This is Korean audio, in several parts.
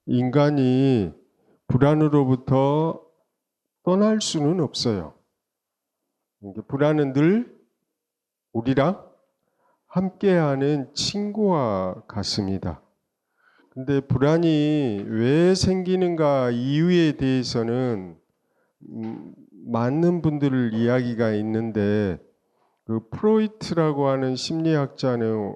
인간이 불안으로부터 떠날 수는 없어요. 불안은 늘 우리랑 함께하는 친구와 같습니다. 근데 불안이 왜 생기는가 이유에 대해서는 많은 분들 이야기가 있는데, 그 프로이트라고 하는 심리학자는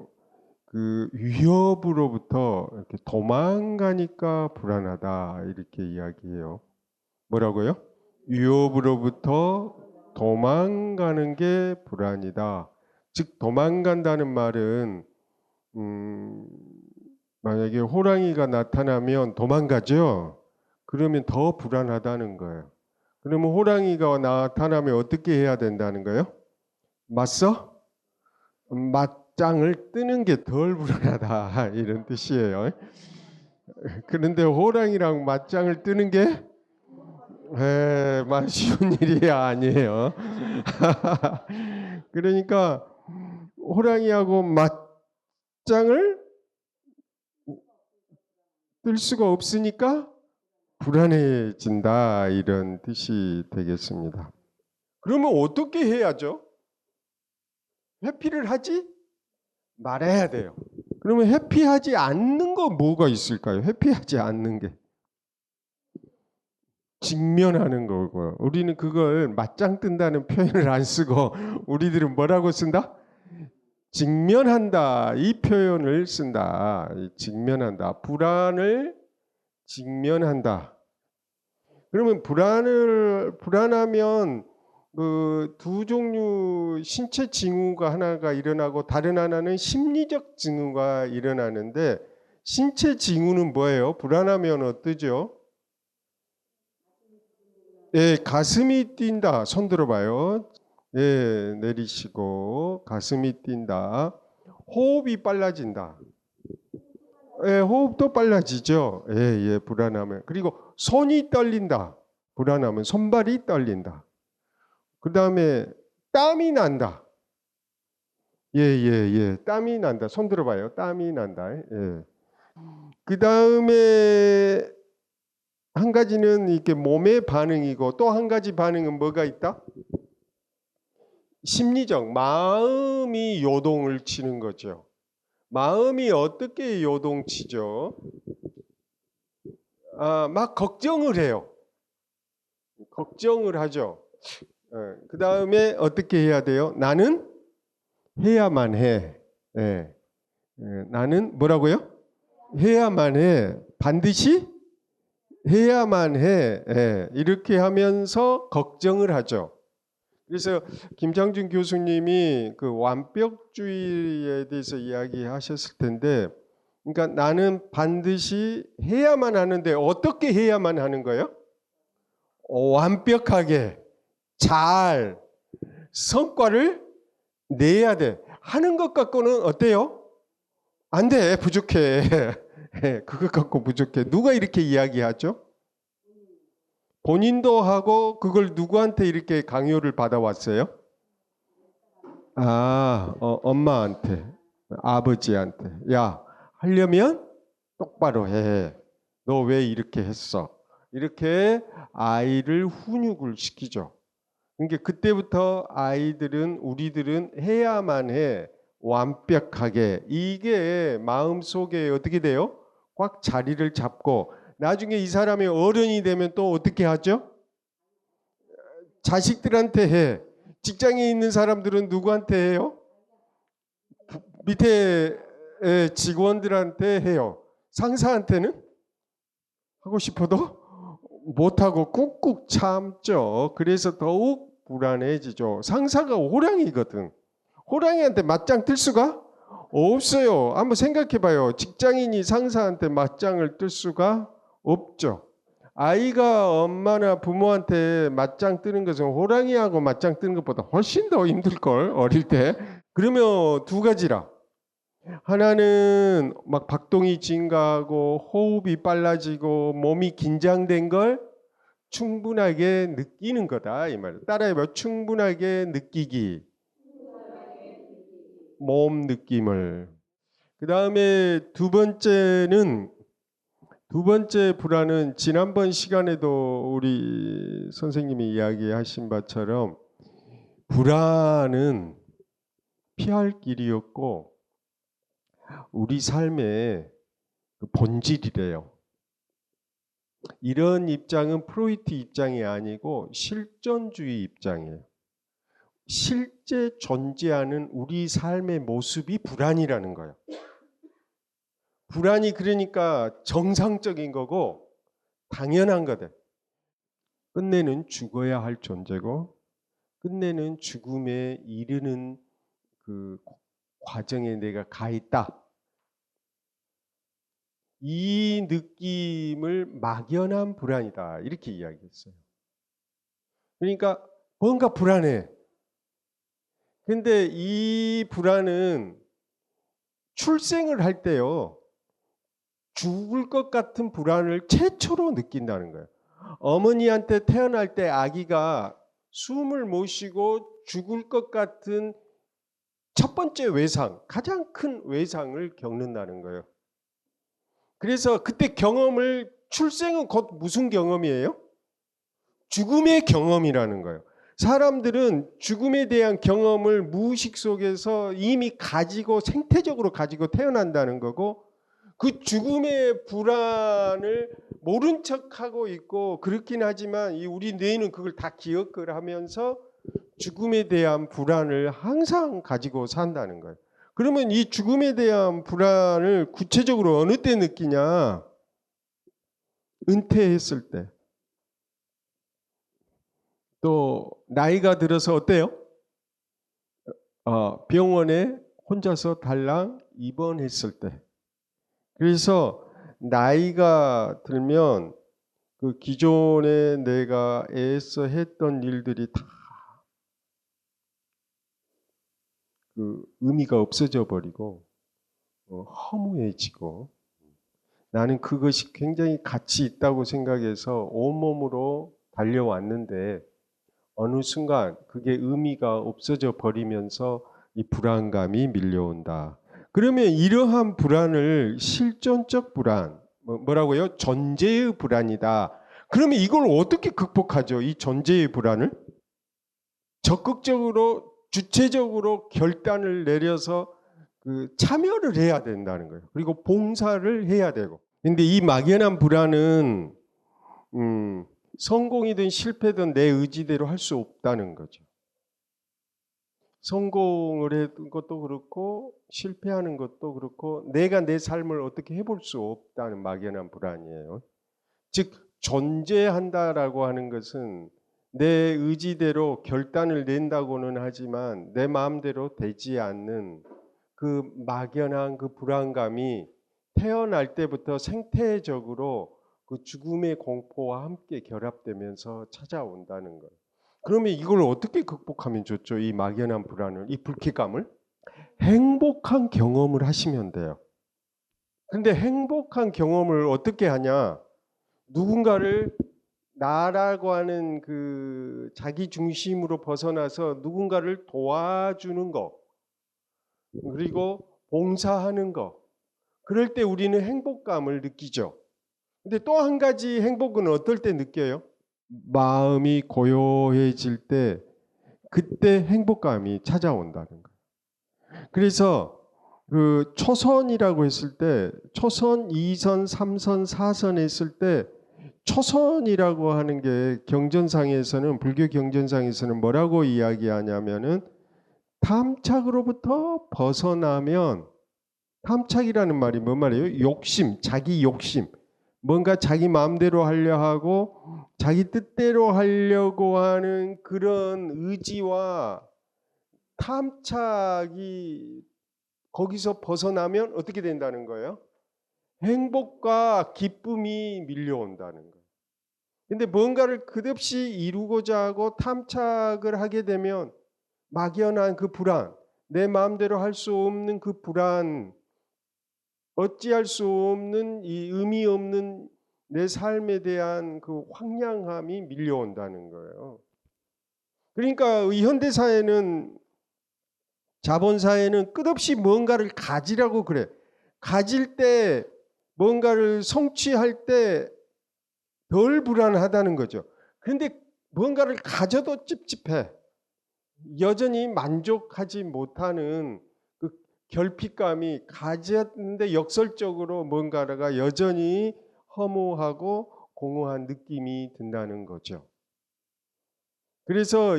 그 위협으로부터 이렇게 도망가니까 불안하다 이렇게 이야기해요. 뭐라고요? 위협으로부터 도망가는 게 불안이다. 즉 도망간다는 말은 만약에 호랑이가 나타나면 도망가죠. 그러면 더 불안하다는 거예요. 그러면 호랑이가 나타나면 어떻게 해야 된다는 거예요? 맞서? 맞짱을 뜨는 게 덜 불안하다 이런 뜻이에요. 그런데 호랑이랑 맞짱을 뜨는 게 쉬운 일이 아니에요. 그러니까 호랑이하고 맞짱을 뜰 수가 없으니까 불안해진다 이런 뜻이 되겠습니다. 그러면 어떻게 해야죠? 회피를 하지 말아야 돼요. 그러면 회피하지 않는 거 뭐가 있을까요? 회피하지 않는 게. 직면하는 거고요. 우리는 그걸 맞짱 뜬다는 표현을 안 쓰고 우리들은 뭐라고 쓴다? 직면한다. 이 표현을 쓴다. 직면한다. 불안을 직면한다. 그러면 불안하면 그 두 종류 신체 징후가 하나가 일어나고 다른 하나는 심리적 징후가 일어나는데, 신체 징후는 뭐예요? 불안하면 어떠죠? 예, 가슴이 뛴다. 손 들어봐요. 예, 내리시고 가슴이 뛴다. 호흡이 빨라진다. 예, 호흡도 빨라지죠. 예, 예, 불안하면. 그리고 손이 떨린다. 불안하면 손발이 떨린다. 그 다음에 땀이 난다. 예, 예, 예, 땀이 난다. 손 들어봐요. 땀이 난다. 예. 그 다음에 한 가지는 이렇게 몸의 반응이고, 또 한 가지 반응은 뭐가 있다? 심리적, 마음이 요동을 치는 거죠. 마음이 어떻게 요동치죠? 막 걱정을 해요. 걱정을 하죠. 그 다음에 어떻게 해야 돼요? 나는 해야만 해. 나는 뭐라고요? 해야만 해. 반드시 해야만 해. 이렇게 하면서 걱정을 하죠. 그래서 김장준 교수님이 그 완벽주의에 대해서 이야기하셨을 텐데, 그러니까 나는 반드시 해야만 하는데 어떻게 해야만 하는 거예요? 완벽하게 잘 성과를 내야 돼. 하는 것 갖고는 어때요? 안 돼. 부족해. 그것 갖고 부족해. 누가 이렇게 이야기하죠? 본인도 하고 그걸 누구한테 이렇게 강요를 받아왔어요? 엄마한테, 아버지한테. 야, 하려면 똑바로 해. 너 왜 이렇게 했어? 이렇게 아이를 훈육을 시키죠. 그러니까 그때부터 우리들은 해야만 해. 완벽하게. 이게 마음속에 어떻게 돼요? 꽉 자리를 잡고, 나중에 이 사람이 어른이 되면 또 어떻게 하죠? 자식들한테 해. 직장에 있는 사람들은 누구한테 해요? 밑에 직원들한테 해요. 상사한테는 하고 싶어도 못하고 꾹꾹 참죠. 그래서 더욱 불안해지죠. 상사가 호랑이거든. 호랑이한테 맞짱 뜰 수가 없어요. 한번 생각해봐요. 직장인이 상사한테 맞짱을 뜰 수가 없죠. 아이가 엄마나 부모한테 맞짱 뜨는 것은 호랑이하고 맞짱 뜨는 것보다 훨씬 더 힘들걸, 어릴 때. 그러면 두 가지라. 하나는 막 박동이 증가하고 호흡이 빨라지고 몸이 긴장된 걸 충분하게 느끼는 거다 이 말이에요. 따라해봐요. 충분하게 느끼기. 몸 느낌을. 그 다음에 두 번째는 두 번째 불안은 지난번 시간에도 우리 선생님이 이야기하신 바처럼 불안은 피할 길이 없고 우리 삶의 본질이래요. 이런 입장은 프로이트 입장이 아니고 실존주의 입장이에요. 실제 존재하는 우리 삶의 모습이 불안이라는 거예요. 불안이 그러니까 정상적인 거고 당연한 거다. 끝내는 죽어야 할 존재고 끝내는 죽음에 이르는 그 과정에 내가 가 있다. 이 느낌을 막연한 불안이다. 이렇게 이야기했어요. 그러니까 뭔가 불안해. 근데 이 불안은 출생을 할 때요. 죽을 것 같은 불안을 최초로 느낀다는 거예요. 어머니한테 태어날 때 아기가 숨을 못 쉬고 죽을 것 같은 첫 번째 외상, 가장 큰 외상을 겪는다는 거예요. 그래서 그때 경험을, 출생은 곧 무슨 경험이에요? 죽음의 경험이라는 거예요. 사람들은 죽음에 대한 경험을 무의식 속에서 이미 가지고 생태적으로 가지고 태어난다는 거고 그 죽음의 불안을 모른 척하고 있고 그렇긴 하지만 우리 뇌는 그걸 다 기억을 하면서 죽음에 대한 불안을 항상 가지고 산다는 거예요. 그러면 이 죽음에 대한 불안을 구체적으로 어느 때 느끼냐? 은퇴했을 때. 또 나이가 들어서 어때요? 병원에 혼자서 달랑 입원했을 때. 그래서 나이가 들면 그 기존에 내가 애써 했던 일들이 다 그 의미가 없어져 버리고 허무해지고 나는 그것이 굉장히 가치 있다고 생각해서 온몸으로 달려왔는데 어느 순간 그게 의미가 없어져 버리면서 이 불안감이 밀려온다. 그러면 이러한 불안을 실존적 불안, 뭐라고요? 존재의 불안이다. 그러면 이걸 어떻게 극복하죠? 이 존재의 불안을? 적극적으로 주체적으로 결단을 내려서 참여를 해야 된다는 거예요. 그리고 봉사를 해야 되고. 근데 이 막연한 불안은 성공이든 실패든 내 의지대로 할 수 없다는 거죠. 성공을 했던 것도 그렇고 실패하는 것도 그렇고 내가 내 삶을 어떻게 해볼 수 없다는 막연한 불안이에요. 즉 존재한다라고 하는 것은 내 의지대로 결단을 낸다고는 하지만 내 마음대로 되지 않는 그 막연한 그 불안감이 태어날 때부터 생태적으로 그 죽음의 공포와 함께 결합되면서 찾아온다는 거예요. 그러면 이걸 어떻게 극복하면 좋죠? 이 막연한 불안을, 이 불쾌감을? 행복한 경험을 하시면 돼요. 근데 행복한 경험을 어떻게 하냐? 누군가를 나라고 하는 그 자기 중심으로 벗어나서 누군가를 도와주는 거, 그리고 봉사하는 거. 그럴 때 우리는 행복감을 느끼죠. 근데 또 한 가지 행복은 어떨 때 느껴요? 마음이 고요해질 때 그때 행복감이 찾아온다는 거예요. 그래서 그 초선이라고 했을 때 초선, 2선, 3선, 4선 했을 때 초선이라고 하는 게 경전상에서는 불교 경전상에서는 뭐라고 이야기하냐면은 탐착으로부터 벗어나면 탐착이라는 말이 뭔 말이에요? 욕심, 자기 욕심. 뭔가 자기 마음대로 하려 하고 자기 뜻대로 하려고 하는 그런 의지와 탐착이 거기서 벗어나면 어떻게 된다는 거예요? 행복과 기쁨이 밀려온다는 거예요. 근데 뭔가를 끝없이 이루고자 하고 탐착을 하게 되면 막연한 그 불안, 내 마음대로 할 수 없는 그 불안, 어찌할 수 없는 이 의미 없는 내 삶에 대한 그 황량함이 밀려온다는 거예요. 그러니까 이 현대사회는 자본사회는 끝없이 뭔가를 가지라고 그래. 가질 때 뭔가를 성취할 때 덜 불안하다는 거죠. 그런데 뭔가를 가져도 찝찝해. 여전히 만족하지 못하는 그 결핍감이 가졌는데 역설적으로 뭔가가 여전히 허무하고 공허한 느낌이 든다는 거죠. 그래서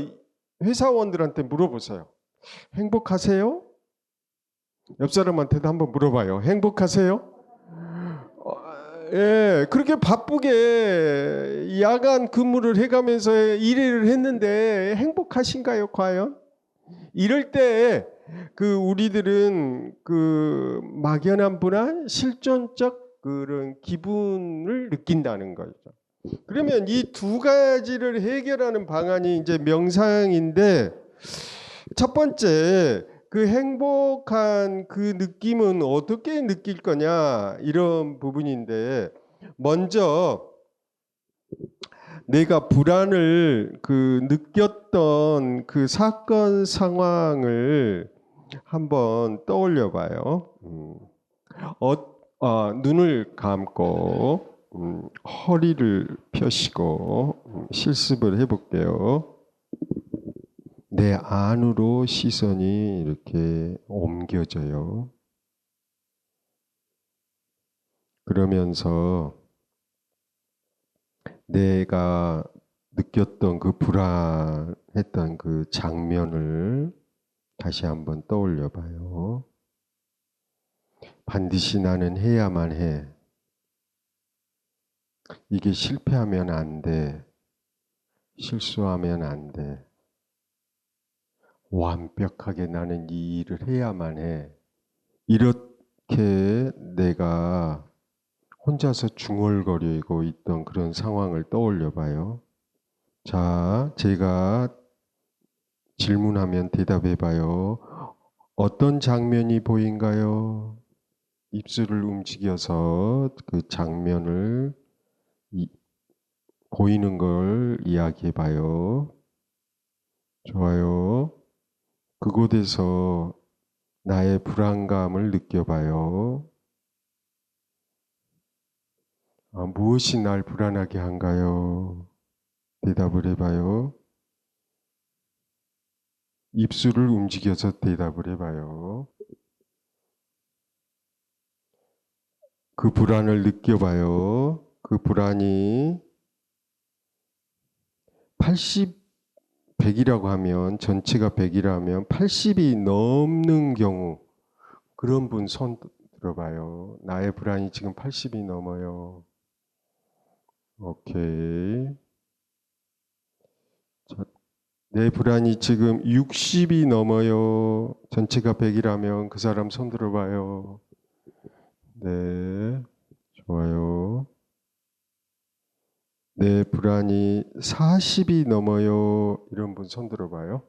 회사원들한테 물어보세요. 행복하세요? 옆 사람한테도 한번 물어봐요. 행복하세요? 예, 그렇게 바쁘게 야간 근무를 해가면서 일을 했는데 행복하신가요, 과연? 이럴 때 그 우리들은 그 막연한 불안, 실존적 그런 기분을 느낀다는 거죠. 그러면 이 두 가지를 해결하는 방안이 이제 명상인데, 첫 번째 그 행복한 그 느낌은 어떻게 느낄 거냐, 이런 부분인데, 먼저 내가 불안을 그 느꼈던 그 사건 상황을 한번 떠올려 봐요. 눈을 감고 허리를 펴시고 실습을 해볼게요. 내 안으로 시선이 이렇게 옮겨져요. 그러면서 내가 느꼈던 그 불안했던 그 장면을 다시 한번 떠올려 봐요. 반드시 나는 해야만 해. 이게 실패하면 안 돼. 실수하면 안 돼. 완벽하게 나는 이 일을 해야만 해. 이렇게 내가 혼자서 중얼거리고 있던 그런 상황을 떠올려 봐요. 자, 제가 질문하면 대답해 봐요. 어떤 장면이 보인가요? 입술을 움직여서 그 장면을 보이는 걸 이야기해 봐요. 좋아요. 그곳에서 나의 불안감을 느껴봐요. 무엇이 날 불안하게 한가요? 대답을 해봐요. 입술을 움직여서 대답을 해봐요. 그 불안을 느껴봐요. 그 불안이 80, 100이라고 하면, 전체가 100이라면 80이 넘는 경우, 그런 분 손 들어봐요. 나의 불안이 지금 80이 넘어요. 오케이. 자, 내 불안이 지금 60이 넘어요. 전체가 100이라면 그 사람 손 들어봐요. 네, 좋아요. 내 불안이 40이 넘어요. 이런 분 손 들어봐요.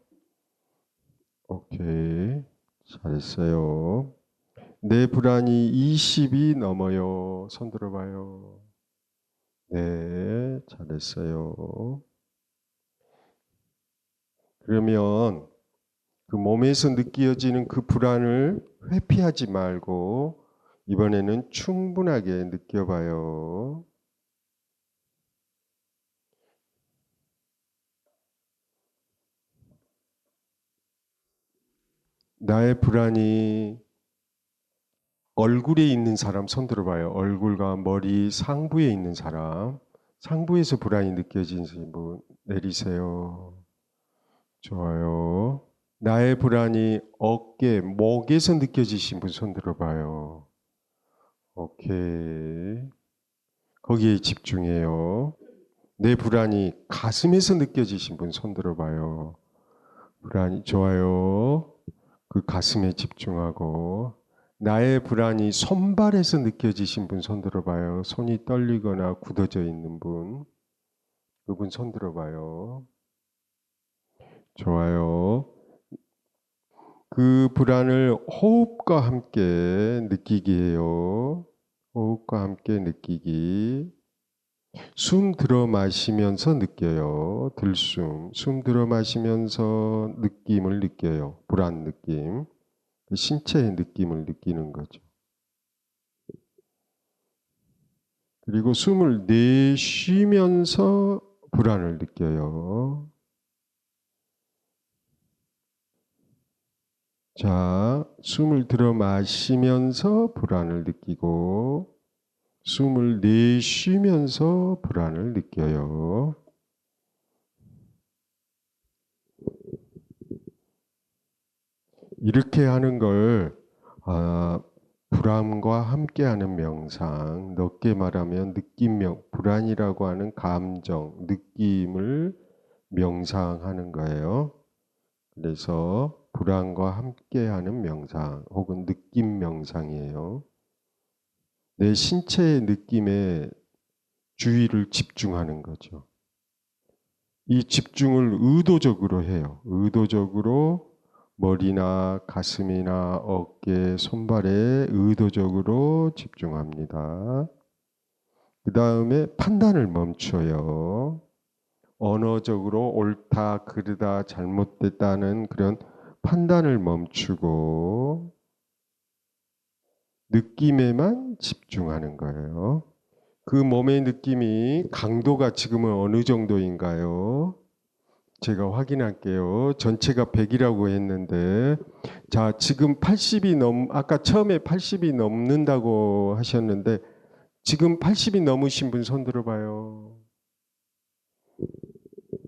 오케이, 잘했어요. 내 불안이 20이 넘어요. 손 들어봐요. 네, 잘했어요. 그러면 그 몸에서 느껴지는 그 불안을 회피하지 말고 이번에는 충분하게 느껴봐요. 나의 불안이 얼굴에 있는 사람 손 들어봐요. 얼굴과 머리 상부에 있는 사람. 상부에서 불안이 느껴지는 분 내리세요. 좋아요. 나의 불안이 어깨, 목에서 느껴지신 분 손 들어봐요. 오케이. 거기에 집중해요. 내 불안이 가슴에서 느껴지신 분 손 들어봐요. 불안이 좋아요. 그 가슴에 집중하고. 나의 불안이 손발에서 느껴지신 분 손 들어봐요. 손이 떨리거나 굳어져 있는 분. 그분 손 들어봐요. 좋아요. 그 불안을 호흡과 함께 느끼게 해요. 호흡과 함께 느끼기. 숨 들어 마시면서 느껴요. 들숨. 숨 들어 마시면서 느낌을 느껴요. 불안 느낌. 신체의 느낌을 느끼는 거죠. 그리고 숨을 내쉬면서 불안을 느껴요. 자, 숨을 들어 마시면서 불안을 느끼고 숨을 내쉬면서 불안을 느껴요. 이렇게 하는 걸 불안과 함께하는 명상, 넓게 말하면 불안이라고 하는 감정, 느낌을 명상하는 거예요. 그래서 불안과 함께하는 명상 혹은 느낌 명상이에요. 내 신체의 느낌에 주의를 집중하는 거죠. 이 집중을 의도적으로 해요. 의도적으로 머리나 가슴이나 어깨, 손발에 의도적으로 집중합니다. 그 다음에 판단을 멈춰요. 언어적으로 옳다, 그르다, 잘못됐다는 그런 판단을 멈추고 느낌에만 집중하는 거예요. 그 몸의 느낌이 강도가 지금은 어느 정도인가요? 제가 확인할게요. 전체가 100이라고 했는데, 자, 지금 80이 아까 처음에 80이 넘는다고 하셨는데, 지금 80이 넘으신 분 손 들어봐요.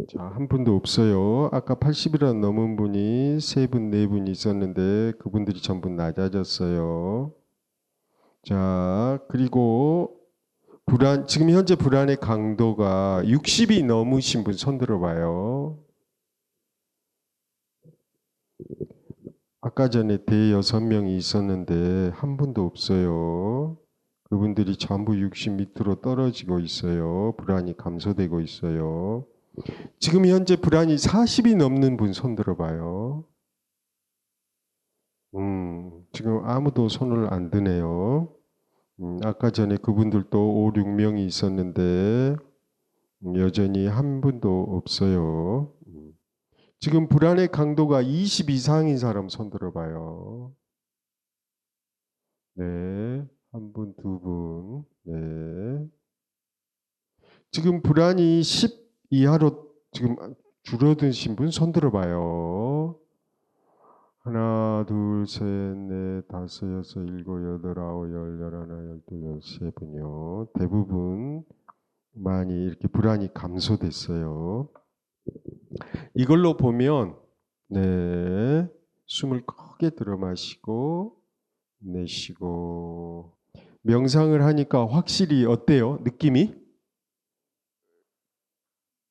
자, 한 분도 없어요. 아까 80이라 넘은 분이 3분, 4분 있었는데, 그분들이 전부 낮아졌어요. 자, 그리고 지금 현재 불안의 강도가 60이 넘으신 분 손 들어봐요. 아까 전에 대여섯 명이 있었는데 한 분도 없어요. 그분들이 전부 60 밑으로 떨어지고 있어요. 불안이 감소되고 있어요. 지금 현재 불안이 40이 넘는 분 손 들어봐요. 지금 아무도 손을 안 드네요. 아까 전에 그분들도 5, 6명이 있었는데 여전히 한 분도 없어요. 지금 불안의 강도가 20 이상인 사람 손 들어봐요. 네, 한 분, 두 분. 네. 지금 불안이 10 이하로 지금 줄어드신 분 손 들어봐요. 하나, 둘, 셋, 넷, 다섯, 여섯, 일곱, 여덟, 아홉, 열, 열하나, 열둘, 열세 분이요. 대부분 많이 이렇게 불안이 감소됐어요. 이걸로 보면 네, 숨을 크게 들어 마시고 내쉬고 명상을 하니까 확실히 어때요? 느낌이?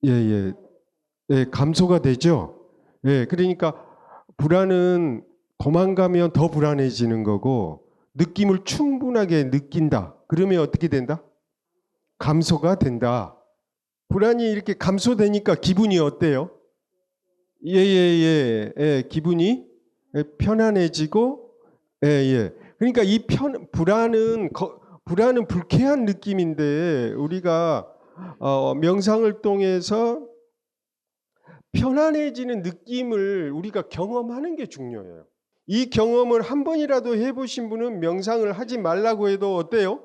예. 예, 감소가 되죠. 예, 그러니까 불안은 도망가면 더 불안해지는 거고 느낌을 충분하게 느낀다. 그러면 어떻게 된다? 감소가 된다. 불안이 이렇게 감소되니까 기분이 어때요? 예, 기분이 편안해지고 예. 그러니까 불안은 불쾌한 느낌인데 우리가 명상을 통해서 편안해지는 느낌을 우리가 경험하는 게 중요해요. 이 경험을 한 번이라도 해보신 분은 명상을 하지 말라고 해도 어때요?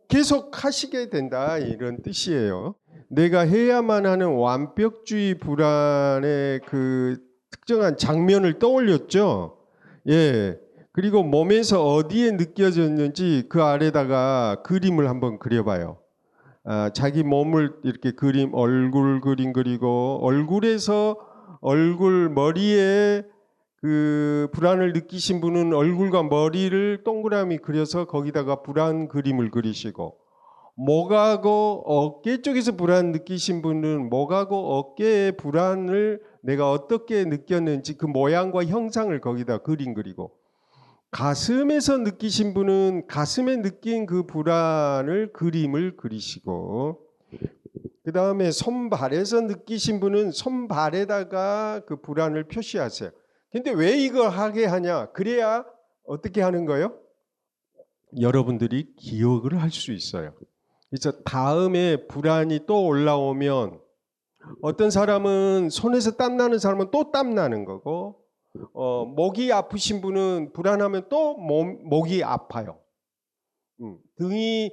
계속 하시게 된다 이런 뜻이에요. 내가 해야만 하는 완벽주의 불안의 그 특정한 장면을 떠올렸죠. 예. 그리고 몸에서 어디에 느껴졌는지 그 아래다가 그림을 한번 그려봐요. 자기 몸을 이렇게 얼굴 그림 그리고 머리에 그 불안을 느끼신 분은 얼굴과 머리를 동그라미 그려서 거기다가 불안 그림을 그리시고 목하고 어깨 쪽에서 불안 느끼신 분은 목하고 어깨의 불안을 내가 어떻게 느꼈는지 그 모양과 형상을 거기다 그림 그리고 가슴에서 느끼신 분은 가슴에 느낀 그 불안을 그림을 그리시고 그 다음에 손발에서 느끼신 분은 손발에다가 그 불안을 표시하세요. 근데 왜 이걸 하게 하냐? 그래야 어떻게 하는 거예요? 여러분들이 기억을 할 수 있어요. 그래서 다음에 불안이 또 올라오면 어떤 사람은 손에서 땀 나는 사람은 또 땀 나는 거고 목이 아프신 분은 불안하면 또 목이 아파요. 등이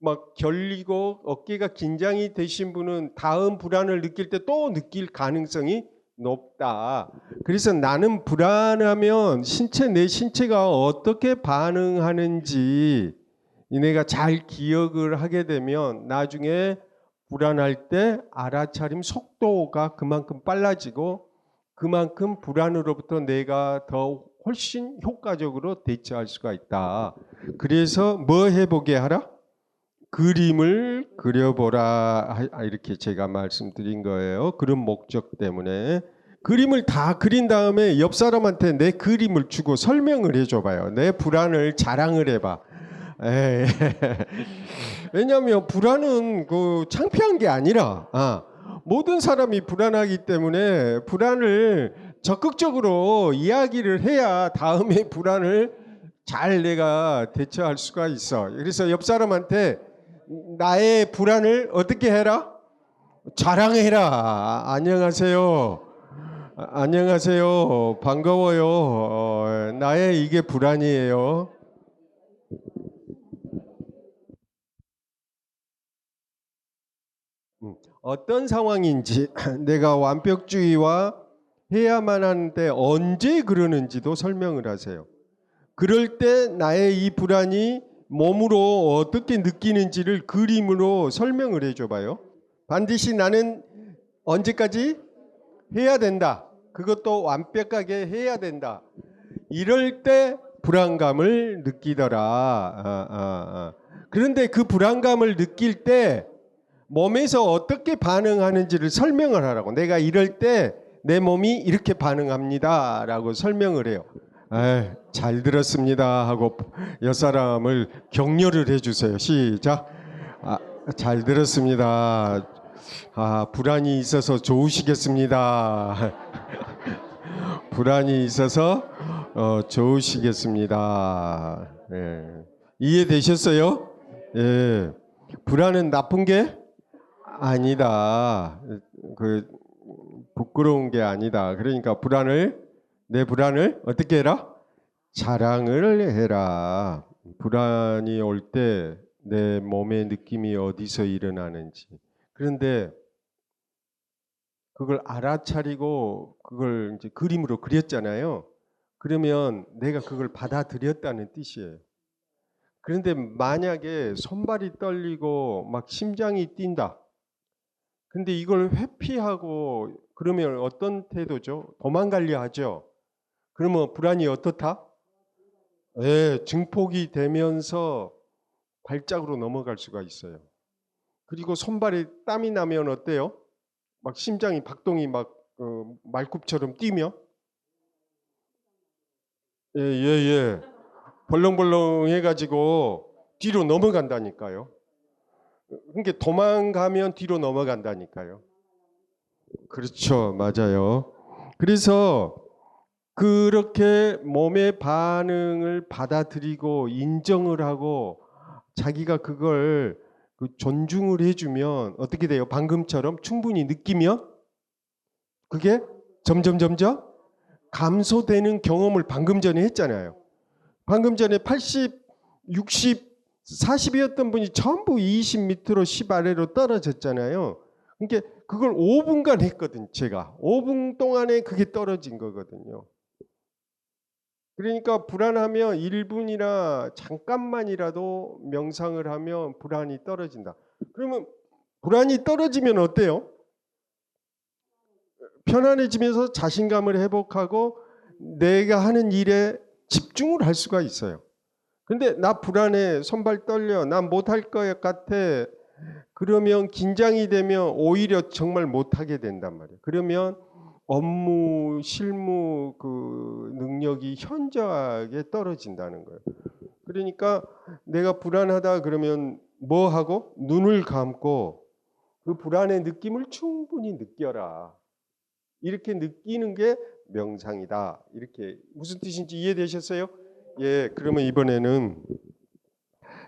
막 결리고 어깨가 긴장이 되신 분은 다음 불안을 느낄 때 또 느낄 가능성이 높다. 그래서 나는 불안하면 내 신체가 어떻게 반응하는지 내가 잘 기억을 하게 되면 나중에 불안할 때 알아차림 속도가 그만큼 빨라지고 그만큼 불안으로부터 내가 더 훨씬 효과적으로 대처할 수가 있다. 그래서 뭐 해보게 하라? 그림을 그려보라, 이렇게 제가 말씀드린 거예요. 그런 목적 때문에. 그림을 다 그린 다음에 옆 사람한테 내 그림을 주고 설명을 해줘봐요. 내 불안을 자랑을 해봐. 에이. 왜냐하면 불안은 그 창피한 게 아니라 모든 사람이 불안하기 때문에 불안을 적극적으로 이야기를 해야 다음에 불안을 잘 내가 대처할 수가 있어. 그래서 옆 사람한테 나의 불안을 어떻게 해라? 자랑해라. 안녕하세요. 안녕하세요. 반가워요. 나의 이게 불안이에요. 어떤 상황인지 내가 완벽주의와 해야만 하는데 언제 그러는지도 설명을 하세요. 그럴 때 나의 이 불안이 몸으로 어떻게 느끼는지를 그림으로 설명을 해줘봐요. 반드시 나는 언제까지 해야 된다. 그것도 완벽하게 해야 된다. 이럴 때 불안감을 느끼더라. 그런데 그 불안감을 느낄 때 몸에서 어떻게 반응하는지를 설명을 하라고. 내가 이럴 때 내 몸이 이렇게 반응합니다 라고 설명을 해요. 잘 들었습니다 하고 옆 사람을 격려를 해주세요. 시작. 잘 들었습니다. 불안이 있어서 좋으시겠습니다. 불안이 있어서 좋으시겠습니다. 이해되셨어요? 예. 불안은 나쁜 게 아니다. 그 부끄러운 게 아니다. 그러니까 내 불안을 어떻게 해라? 자랑을 해라. 불안이 올 때 내 몸의 느낌이 어디서 일어나는지. 그런데 그걸 알아차리고 그걸 이제 그림으로 그렸잖아요. 그러면 내가 그걸 받아들였다는 뜻이에요. 그런데 만약에 손발이 떨리고 막 심장이 뛴다. 근데 이걸 회피하고 그러면 어떤 태도죠? 도망가려 하죠. 그러면 불안이 어떻다? 증폭이 되면서 발작으로 넘어갈 수가 있어요. 그리고 손발에 땀이 나면 어때요? 막 심장이 박동이 막 말굽처럼 뛰며 예. 벌렁벌렁 해가지고 뒤로 넘어간다니까요. 그러니까 도망가면 뒤로 넘어간다니까요. 그렇죠. 맞아요. 그래서 그렇게 몸의 반응을 받아들이고 인정을 하고 자기가 그걸 존중을 해주면 어떻게 돼요? 방금처럼 충분히 느끼면 그게 점점 감소되는 경험을 방금 전에 했잖아요. 방금 전에 80, 60, 40이었던 분이 전부 20 밑으로 10 아래로 떨어졌잖아요. 그러니까 그걸 5분간 했거든, 제가. 5분 동안에 그게 떨어진 거거든요. 그러니까 불안하면 1분이나 잠깐만이라도 명상을 하면 불안이 떨어진다. 그러면 불안이 떨어지면 어때요? 편안해지면서 자신감을 회복하고 내가 하는 일에 집중을 할 수가 있어요. 근데 나 불안해, 손발 떨려, 난 못할 것 같아. 그러면 긴장이 되면 오히려 정말 못하게 된단 말이에요. 그러면 업무, 실무 그 능력이 현저하게 떨어진다는 거예요. 그러니까 내가 불안하다 그러면 뭐 하고? 눈을 감고 그 불안의 느낌을 충분히 느껴라. 이렇게 느끼는 게 명상이다. 이렇게 무슨 뜻인지 이해되셨어요? 예, 그러면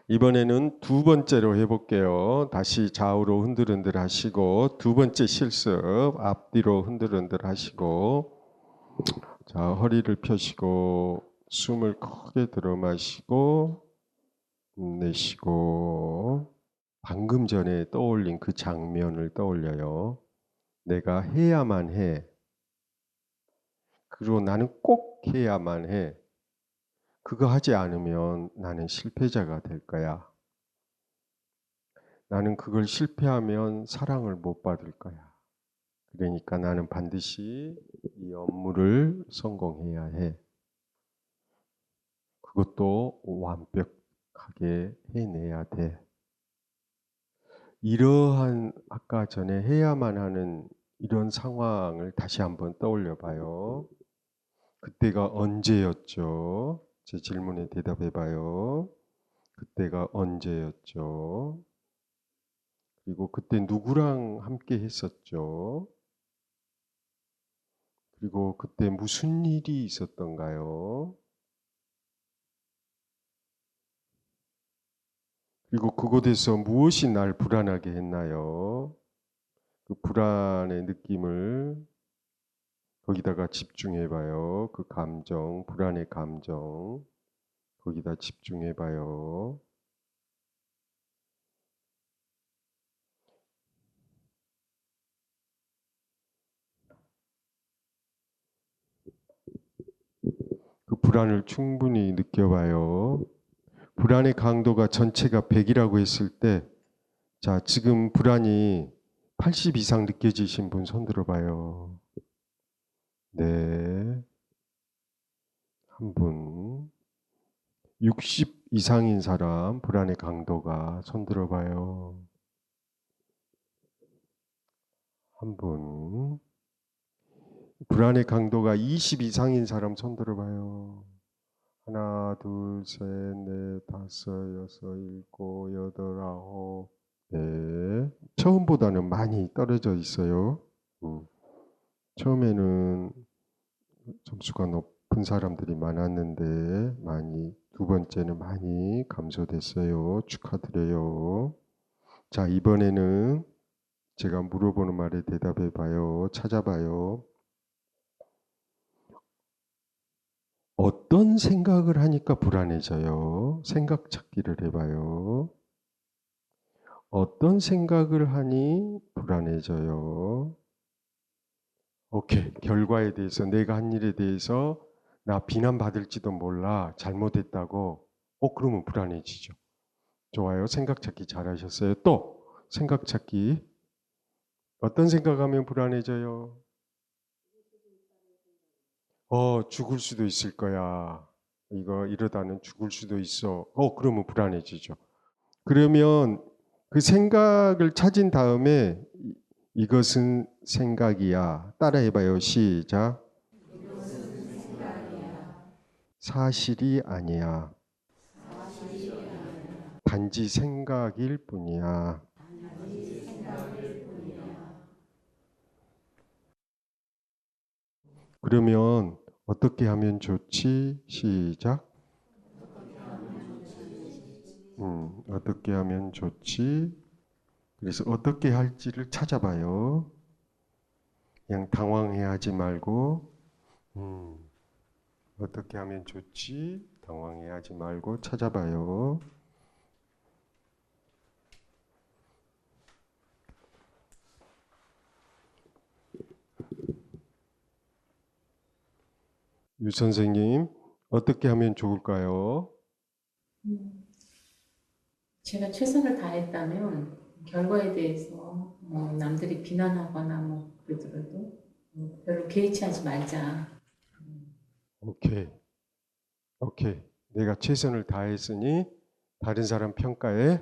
이번에는 두 번째로 해볼게요. 다시 좌우로 흔들흔들 하시고 두 번째 실습 앞뒤로 흔들흔들 하시고 자 허리를 펴시고 숨을 크게 들어 마시고 내쉬고 방금 전에 떠올린 그 장면을 떠올려요. 내가 해야만 해. 그리고 나는 꼭 해야만 해. 그거 하지 않으면 나는 실패자가 될 거야. 나는 그걸 실패하면 사랑을 못 받을 거야. 그러니까 나는 반드시 이 업무를 성공해야 해. 그것도 완벽하게 해내야 돼. 이러한 아까 전에 해야만 하는 이런 상황을 다시 한번 떠올려 봐요. 그때가 언제였죠? 제 질문에 대답해 봐요. 그때가 언제였죠? 그리고 그때 누구랑 함께 했었죠? 그리고 그때 무슨 일이 있었던가요? 그리고 그곳에서 무엇이 날 불안하게 했나요? 그 불안의 느낌을 거기다가 집중해 봐요. 그 감정, 불안의 감정. 거기다 집중해 봐요. 그 불안을 충분히 느껴봐요. 불안의 강도가 전체가 100이라고 했을 때, 자, 지금 불안이 80 이상 느껴지신 분 손 들어봐요. 네. 한 분. 60 이상인 사람, 불안의 강도가 손 들어봐요. 한 분. 불안의 강도가 20 이상인 사람 손 들어봐요. 하나, 둘, 셋, 넷, 다섯, 여섯, 일곱, 여덟, 아홉. 네. 처음보다는 많이 떨어져 있어요. 처음에는 점수가 높은 사람들이 많았는데 많이 두 번째는 많이 감소됐어요. 축하드려요. 자, 이번에는 제가 물어보는 말에 대답해 봐요. 찾아봐요. 어떤 생각을 하니까 불안해져요? 생각 찾기를 해봐요. 어떤 생각을 하니 불안해져요? 오케이. 결과에 대해서, 내가 한 일에 대해서 나 비난받을지도 몰라. 잘못했다고. 그러면 불안해지죠. 좋아요. 생각 찾기 잘하셨어요. 또 생각 찾기. 어떤 생각하면 불안해져요? 죽을 수도 있을 거야. 이거 이러다는 죽을 수도 있어. 그러면 불안해지죠. 그러면 그 생각을 찾은 다음에 이것은 생각이야. 따라해봐요. 시작. 사실이 아니야. 단지 생각일 뿐이야. 그러면 어떻게 하면 좋지? 시작. 어떻게 하면 좋지? 그래서 어떻게 할지를 찾아봐요. 그냥 당황해하지 말고, 어떻게 하면 좋지? 당황해하지 말고 찾아봐요. 유 선생님, 어떻게 하면 좋을까요? 제가 최선을 다했다면 결과에 대해서 남들이 비난하거나 그러더라도 별로 개의치하지 말자. 오케이. 오케이. 내가 최선을 다했으니 다른 사람 평가에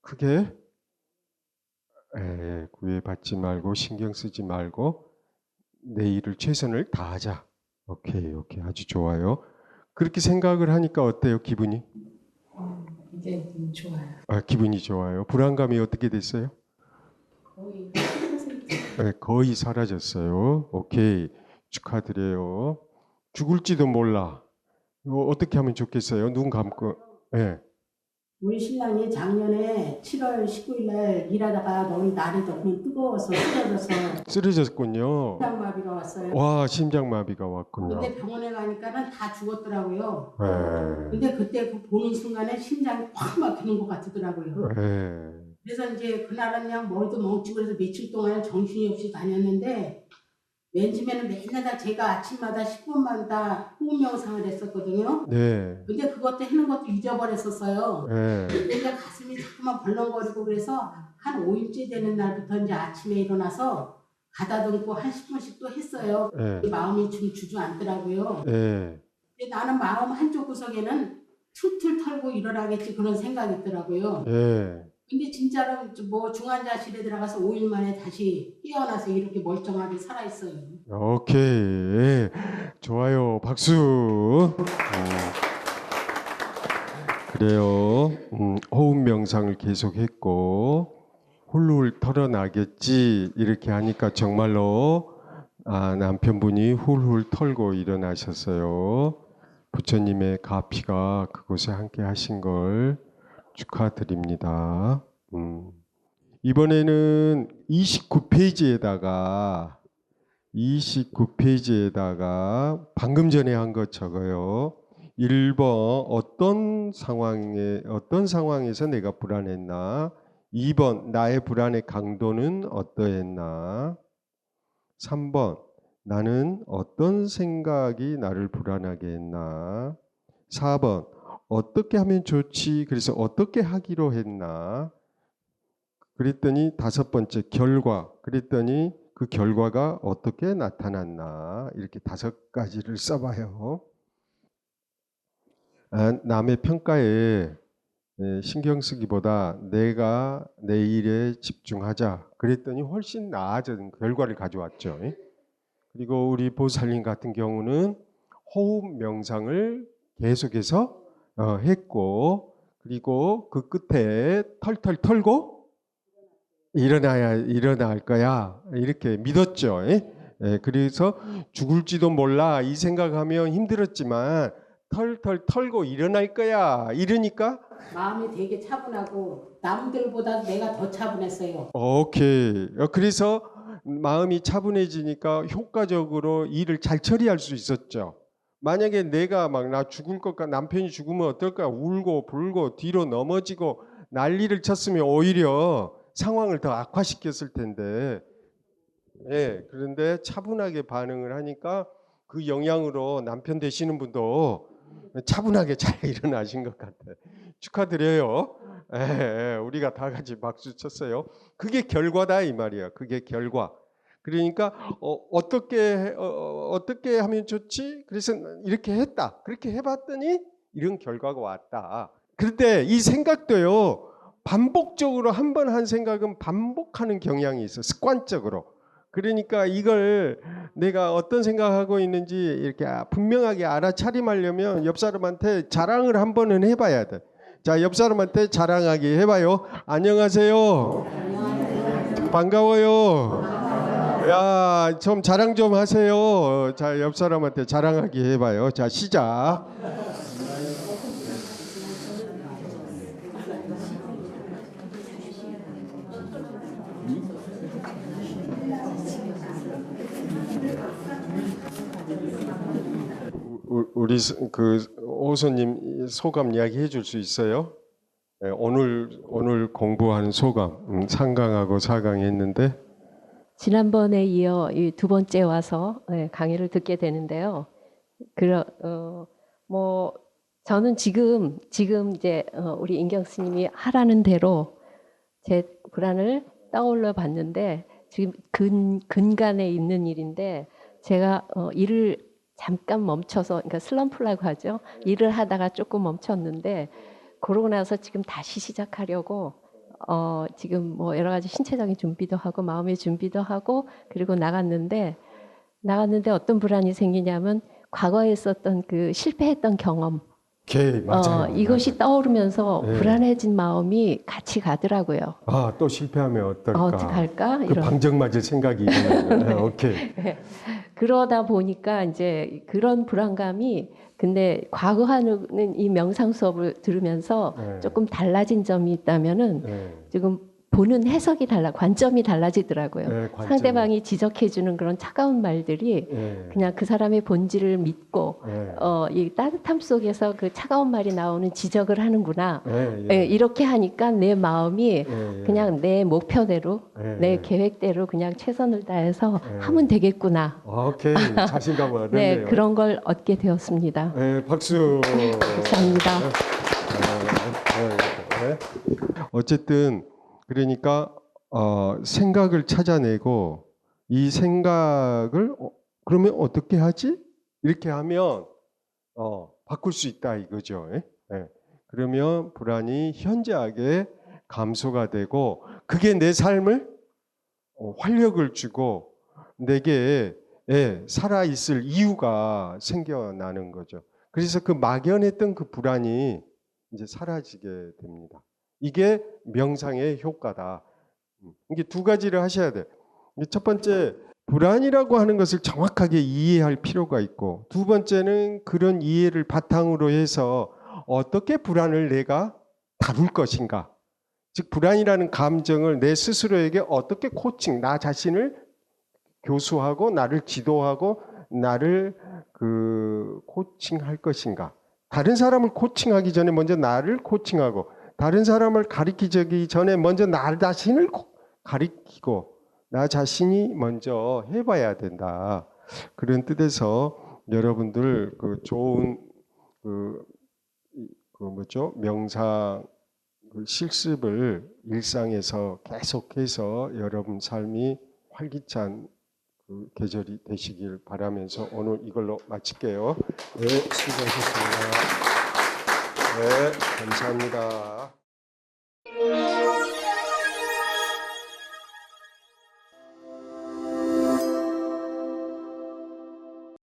크게 구애받지 말고 신경 쓰지 말고 내 일을 최선을 다하자. 오케이. 아주 좋아요. 그렇게 생각을 하니까 어때요? 기분이? 이제 좋아요. 기분이 좋아요. 불안감이 어떻게 됐어요? 거의 10%. 거의 사라졌어요. 오케이. 축하드려요. 죽을지도 몰라. 어떻게 하면 좋겠어요? 눈 감고. 네. 우리 신랑이 작년에 7월 19일 날 일하다가 너무 날이 너무 뜨거워서 쓰러져서 쓰러졌군요. 심장마비가 왔어요. 와, 심장마비가 왔군요. 근데 병원에 가니까는 다 죽었더라고요. 예. 근데 그때 그 보는 순간에 심장이 꽉 막히는 것 같더라고요. 예. 그래서 이제 그날은 그냥 머리도 멍치고 그래서 며칠 동안 정신이 없이 다녔는데 맨 처음에는 맨날 제가 아침마다 10분마다 호흡 명상을 했었거든요. 네. 근데 그것도 하는 것도 잊어버렸었어요. 예. 그러니까 가슴이 자꾸만 벌렁거리고 그래서 한 5일째 되는 날부터 이제 아침에 일어나서 가다듬고 한 10분씩 또 했어요. 예. 마음이 좀 주저앉더라고요. 예. 근데 나는 마음 한쪽 구석에는 툴툴 털고 일어나겠지 그런 생각이 있더라고요. 예. 근데 진짜로 뭐 중환자실에 들어가서 5일 만에 다시 깨어나서 이렇게 멀쩡하게 살아있어요. 오케이. 예. 좋아요. 박수. 그래요. 호흡 명상을 계속했고 훌훌 털어나겠지 이렇게 하니까 정말로 남편분이 훌훌 털고 일어나셨어요. 부처님의 가피가 그곳에 함께 하신 걸 축하드립니다. 이번에는 29페이지에다가 방금 전에 한 것 적어요. 1번 어떤 상황에서 내가 불안했나? 2번 나의 불안의 강도는 어떠했나? 3번 나는 어떤 생각이 나를 불안하게 했나? 4번 어떻게 하면 좋지? 그래서 어떻게 하기로 했나? 그랬더니 5번째 결과. 그랬더니 그 결과가 어떻게 나타났나? 이렇게 5가지를 써봐요. 남의 평가에 신경 쓰기보다 내가 내 일에 집중하자. 그랬더니 훨씬 나아진 결과를 가져왔죠. 그리고 우리 보살님 같은 경우는 호흡 명상을 계속해서 했고, 그리고 그 끝에 털털 털고 일어날 거야. 이렇게 믿었죠. 그래서 죽을지도 몰라 이 생각하면 힘들었지만 털털 털고 일어날 거야. 이러니까 마음이 되게 차분하고 남들보다 내가 더 차분했어요. 오케이. 그래서 마음이 차분해지니까 효과적으로 일을 잘 처리할 수 있었죠. 만약에 내가 막 나 죽을 것과 남편이 죽으면 어떨까? 울고 불고 뒤로 넘어지고 난리를 쳤으면 오히려 상황을 더 악화시켰을 텐데. 예, 그런데 차분하게 반응을 하니까 그 영향으로 남편 되시는 분도 차분하게 잘 일어나신 것 같아요. 축하드려요. 우리가 다 같이 박수 쳤어요. 그게 결과다 이 말이야. 그게 결과. 그러니까 어떻게 하면 좋지? 그래서 이렇게 했다. 그렇게 해봤더니 이런 결과가 왔다. 그런데 이 생각도요. 반복적으로 한 번 한 생각은 반복하는 경향이 있어. 습관적으로. 그러니까 이걸 내가 어떤 생각하고 있는지 이렇게 분명하게 알아차림하려면 옆 사람한테 자랑을 한 번은 해봐야 돼. 자, 옆 사람한테 자랑하기 해봐요. 안녕하세요. 반가워요. 야, 좀 자랑 좀 하세요. 자, 옆 사람한테 자랑하기 해봐요. 자, 시작. 우리 그 오소님 소감 이야기해 줄 수 있어요? 네, 오늘 공부한 소감. 3강하고 4강 했는데 지난번에 이어 이 2번째 와서 강의를 듣게 되는데요. 뭐 저는 지금 이제 우리 인경 스님이 하라는 대로 제 불안을 떠올려 봤는데 지금 근간에 있는 일인데 제가 일을 잠깐 멈춰서, 그러니까 슬럼프라고 하죠. 일을 하다가 조금 멈췄는데 그러고 나서 지금 다시 시작하려고 지금 뭐 여러 가지 신체적인 준비도 하고 마음의 준비도 하고 그리고 나갔는데 어떤 불안이 생기냐면 과거에 있었던 그 실패했던 경험, 오케이, 맞아요. 이것이 떠오르면서 네. 불안해진 마음이 같이 가더라고요. 아, 또 실패하면 어떨까? 어떡할까? 그 이런. 방정맞을 생각이 일어나요. 네, 오케이. 그러다 보니까 이제 그런 불안감이 근데 과거 하는 이 명상 수업을 들으면서 네. 조금 달라진 점이 있다면은 네. 지금 보는 해석이 관점이 달라지더라고요. 네, 관점이. 상대방이 지적해주는 그런 차가운 말들이 네. 그냥 그 사람의 본질을 믿고 네. 이 따뜻함 속에서 그 차가운 말이 나오는 지적을 하는구나. 네, 예, 이렇게 하니까 내 마음이 네, 그냥 내 목표대로 네, 내 네. 계획대로 그냥 최선을 다해서 네. 하면 되겠구나. 오케이, 자신감을 얻었네요. 네, 그런 걸 얻게 되었습니다. 네, 박수. 감사합니다. 네. 어쨌든 그러니까 생각을 찾아내고 이 생각을 그러면 어떻게 하지? 이렇게 하면 바꿀 수 있다 이거죠. 예? 예. 그러면 불안이 현저하게 감소가 되고 그게 내 삶을 활력을 주고 내게 살아 있을 이유가 생겨나는 거죠. 그래서 그 막연했던 그 불안이 이제 사라지게 됩니다. 이게 명상의 효과다. 이게 두 가지를 하셔야 돼. 첫 번째, 불안이라고 하는 것을 정확하게 이해할 필요가 있고, 두 번째는 그런 이해를 바탕으로 해서 어떻게 불안을 내가 다룰 것인가. 즉, 불안이라는 감정을 내 스스로에게 어떻게 나 자신을 교수하고, 나를 지도하고, 나를 코칭할 것인가. 다른 사람을 코칭하기 전에 먼저 나를 코칭하고, 다른 사람을 가리키기 전에 먼저 나 자신을 가리키고 나 자신이 먼저 해봐야 된다. 그런 뜻에서 여러분들 그 좋은 명상 실습을 일상에서 계속해서 여러분 삶이 활기찬 계절이 되시길 바라면서 오늘 이걸로 마칠게요. 네, 수고하셨습니다. 네, 감사합니다.